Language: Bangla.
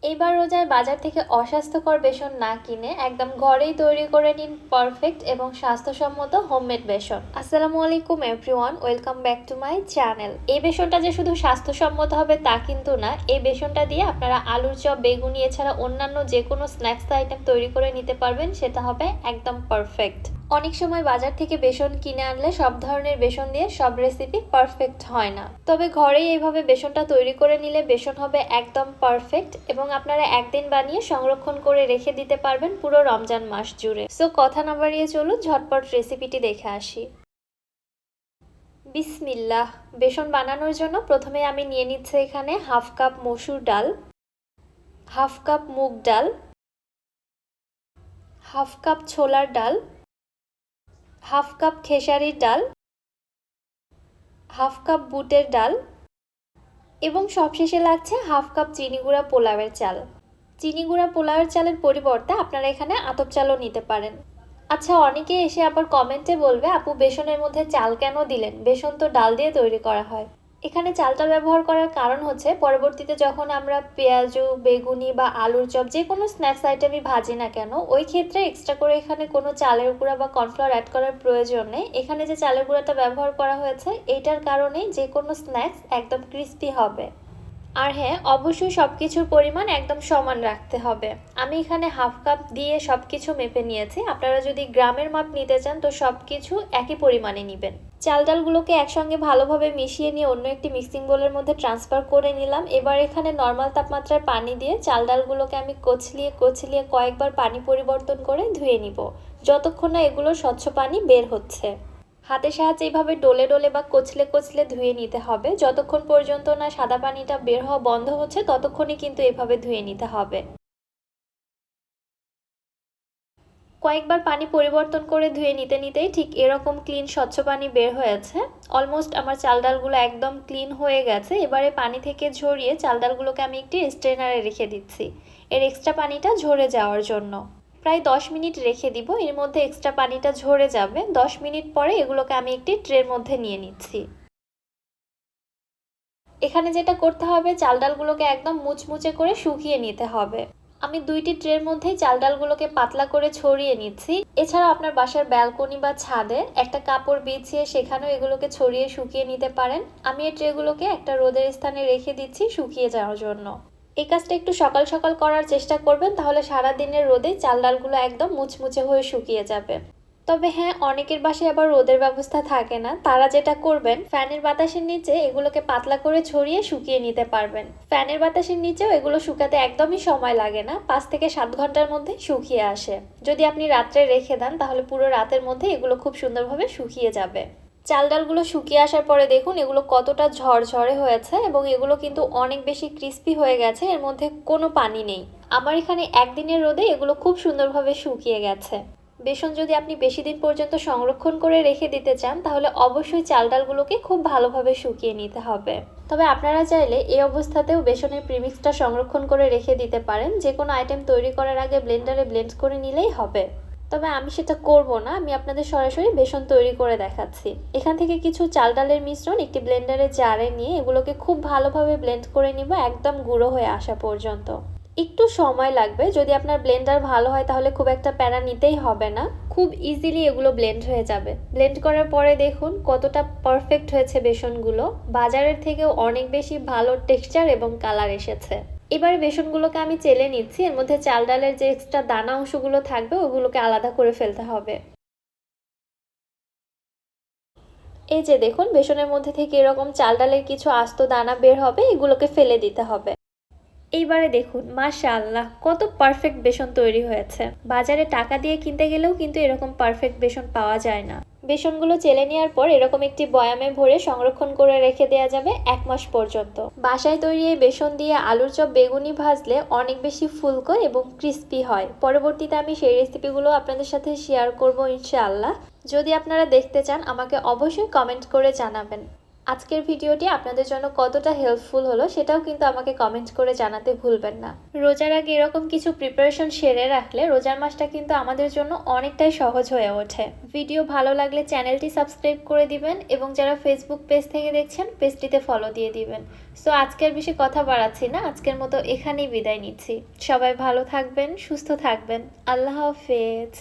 এইবার রোজায় বাজার থেকে অস্বাস্থ্যকর বেসন না কিনে একদম ঘরেই তৈরি করে নিন পারফেক্ট এবং স্বাস্থ্যসম্মত হোমমেড বেসন। আসসালামু আলাইকুম everyone, welcome back to my channel. এই বেসনটা যে শুধু স্বাস্থ্যসম্মত হবে তা কিন্তু না। এই বেসনটা দিয়ে আপনারা আলুর চপ, বেগুনি এছাড়া অন্যান্য যে কোনো স্ন্যাক্স আইটেম তৈরি করে নিতে পারবেন, সেটা হবে একদম পারফেক্ট। অনেক সময় বাজার থেকে বেসন কিনে আনলে সব ধরনের বেসন দিয়ে সব রেসিপি পারফেক্ট হয় না, তবে ঘরেই এইভাবে বেসনটা তৈরি করে নিলে বেসন হবে একদম পারফেক্ট এবং আপনারা একদিন বানিয়ে সংরক্ষণ করে রেখে দিতে পারবেন পুরো রমজান মাস জুড়ে। সো কথা না বাড়িয়ে চলুন ঝটপট রেসিপিটি দেখে আসি। বিসমিল্লাহ। বেসন বানানোর জন্য প্রথমে আমি নিয়ে নিচ্ছি এখানে হাফ কাপ মসুর ডাল, হাফ কাপ মুগ ডাল, হাফ কাপ ছোলার ডাল, হাফ কাপ খেসারির ডাল, হাফ কাপ বুটের ডাল এবং সবশেষে লাগছে হাফ কাপ চিনি গুঁড়া পোলাওয়ের চাল। চিনি গুঁড়া পোলাওয়ের চালের পরিবর্তে আপনারা এখানে আতপ চালও নিতে পারেন। আচ্ছা, অনেকে এসে আবার কমেন্টে বলবে আপু বেসনের মধ্যে চাল কেন দিলেন, বেসন তো ডাল দিয়ে তৈরি করা হয়। এখানে চালটা ব্যবহার করার কারণ হচ্ছে পরবর্তীতে যখন আমরা পেঁয়াজু, বেগুনি বা আলুর চপ যে কোনো স্ন্যাক্স আইটেমই ভাজি না কেন, ওই ক্ষেত্রে এক্সট্রা করে এখানে কোনো চালের গুঁড়া বা কর্নফ্লাওয়ার অ্যাড করার প্রয়োজন নেই। এখানে যে চালের গুঁড়াটা ব্যবহার করা হয়েছে এইটার কারণেই যে কোনো স্ন্যাক্স একদম ক্রিস্পি হবে। আর হ্যাঁ, অবশ্যই সব কিছুর পরিমাণ একদম সমান রাখতে হবে। আমি এখানে হাফ কাপ দিয়ে সব কিছু মেপে নিয়েছি। আপনারা যদি গ্রামের মাপ নিতে চান তো সব কিছু একই পরিমাণে নেবেন। চাল ডালগুলোকে একসঙ্গে ভালোভাবে মিশিয়ে নিয়ে অন্য একটি মিক্সিং বোলের মধ্যে ট্রান্সফার করে নিলাম। এবার এখানে নর্মাল তাপমাত্রার পানি দিয়ে চাল ডালগুলোকে আমি কচলিয়ে কচলিয়ে কয়েকবার পানি পরিবর্তন করে ধুয়ে নিব, যতক্ষণ না এগুলো স্বচ্ছ পানি বের হচ্ছে। হাতের সাহায্যে এইভাবে ডলে ডলে বা কচলে কচলে ধুয়ে নিতে হবে। যতক্ষণ পর্যন্ত না সাদা পানিটা বের হওয়া বন্ধ হচ্ছে ততক্ষণই কিন্তু এভাবে ধুয়ে নিতে হবে। কয়েকবার পানি পরিবর্তন করে ধুয়ে নিতে নিতেই ঠিক এরকম ক্লিন স্বচ্ছ পানি বের হয়েছে। অলমোস্ট আমার চাল ডালগুলো একদম ক্লিন হয়ে গেছে। এবারে পানি থেকে ঝরিয়ে চাল ডালগুলোকে আমি একটি স্ট্রেনারে রেখে দিচ্ছি এর এক্সট্রা পানিটা ঝরে যাওয়ার জন্য। প্রায় 10 মিনিট রেখে দিব, এর মধ্যে এক্সট্রা পানিটা ঝরে যাবে। 10 মিনিট পরে এগুলোকে আমি একটি ট্রের মধ্যে নিয়ে নিচ্ছি। এখানে যেটা করতে হবে, চাল ডালগুলোকে একদম মুচমুচে করে শুকিয়ে নিতে হবে। আমি দুইটি ট্রের মধ্যেই চাল ডালগুলোকে পাতলা করে ছড়িয়ে নিচ্ছি। এছাড়াও আপনার বাসার ব্যালকনি বা ছাদে একটা কাপড় বিছিয়ে সেখানেও এগুলোকে ছড়িয়ে শুকিয়ে নিতে পারেন। আমি এই ট্রেগুলোকে একটা রোদের স্থানে রেখে দিচ্ছি শুকিয়ে যাওয়ার জন্য। এই কাজটা একটু সকাল সকাল করার চেষ্টা করবেন, তাহলে সারা দিনের রোদে চাল ডালগুলো একদম মুচমুচে হয়ে শুকিয়ে যাবে। তবে হ্যাঁ, অনেকের বাসায় আবার রোদের ব্যবস্থা থাকে না, তারা যেটা করবেন ফ্যানের বাতাসের নিচে এগুলোকে পাতলা করে ছড়িয়ে শুকিয়ে নিতে পারবেন। ফ্যানের বাতাসের নিচেও এগুলো শুকাতে একদমই সময় লাগে না, 5 থেকে 7 ঘন্টার মধ্যে শুকিয়ে আসে। যদি আপনি রাত্রে রেখে দেন তাহলে পুরো রাতের মধ্যে এগুলো খুব সুন্দরভাবে শুকিয়ে যাবে। চাল ডালগুলো শুকিয়ে আসার পরে দেখুন এগুলো কতটা ঝরঝরে হয়েছে এবং এগুলো কিন্তু অনেক বেশি ক্রিস্পি হয়ে গেছে, এর মধ্যে কোনো পানি নেই। আমার এখানে একদিনের রোদে এগুলো খুব সুন্দরভাবে শুকিয়ে গেছে। বেসন যদি আপনি বেশি দিন পর্যন্ত সংরক্ষণ করে রেখে দিতে চান তাহলে অবশ্যই চাল ডালগুলোকে খুব ভালোভাবে শুকিয়ে নিতে হবে। তবে আপনারা চাইলে এই অবস্থাতেও বেসনের প্রিমিক্সটা সংরক্ষণ করে রেখে দিতে পারেন। যে কোনো আইটেম তৈরি করার আগে ব্লেন্ডারে ব্লেন্ড করে নিলেই হবে। তবে আমি সেটা করব না, আমি আপনাদের সরাসরি বেসন তৈরি করে দেখাচ্ছি। এখান থেকে কিছু চাল ডালের মিশ্রণ একটি ব্লেন্ডারে জারে নিয়ে এগুলোকে খুব ভালোভাবে ব্লেন্ড করে নিব একদম গুঁড়ো হয়ে আসা পর্যন্ত। একটু সময় লাগবে, যদি আপনার ব্লেন্ডার ভালো হয় তাহলে খুব একটা প্যারা নিতেই হবে না, খুব ইজিলি এগুলো ব্লেন্ড হয়ে যাবে। ব্লেন্ড করার পরে দেখুন কতটা পারফেক্ট হয়েছে বেসনগুলো, বাজারের থেকেও অনেক বেশি ভালো টেক্সচার এবং কালার এসেছে। এবারে বেসনগুলোকে আমি চেলে নিচ্ছি, এর মধ্যে চাল ডালের যে এক্সট্রা দানা অংশগুলো থাকবে ওগুলোকে আলাদা করে ফেলতে হবে। এই যে দেখুন বেসনের মধ্যে থেকে এরকম চাল ডালের কিছু আস্ত দানা বের হবে, এগুলোকে ফেলে দিতে হবে। এইবারে দেখুন মাশাআল্লাহ কত পারফেক্ট বেসন তৈরি হয়েছে। বাজারে টাকা দিয়ে কিনতে গেলেও কিন্তু এরকম পারফেক্ট বেসন পাওয়া যায় না। বেসনগুলো চেলে নেওয়ার পর এরকম একটি বয়ামে ভরে সংরক্ষণ করে রেখে দেওয়া যাবে 1 মাস পর্যন্ত। বাসায় তৈরি এই বেসন দিয়ে আলুর চপ, বেগুনি ভাজলে অনেক বেশি ফুলকো এবং ক্রিস্পি হয়। পরবর্তীতে আমি সেই রেসিপিগুলো আপনাদের সাথে শেয়ার করব ইনশাআল্লাহ। যদি আপনারা দেখতে চান আমাকে অবশ্যই কমেন্ট করে জানাবেন। আজকের ভিডিওটি আপনাদের জন্য কতটা হেল্পফুল হলো সেটাও কিন্তু আমাকে কমেন্ট করে জানাতে ভুলবেন না। রোজার আগে এরকম কিছু প্রিপারেশন সেরে রাখলে রোজার মাসটা কিন্তু আমাদের জন্য অনেকটাই সহজ হয়ে ওঠে। ভিডিও ভালো লাগলে চ্যানেলটি সাবস্ক্রাইব করে দিবেন এবং যারা ফেসবুক পেজ থেকে দেখছেন পেজটিতে ফলো দিয়ে দিবেন। সো আজকের বেশি কথা বাড়াচ্ছি না, আজকের মতো এখানেই বিদায় নিচ্ছি। সবাই ভালো থাকবেন, সুস্থ থাকবেন। আল্লাহ হাফেজ।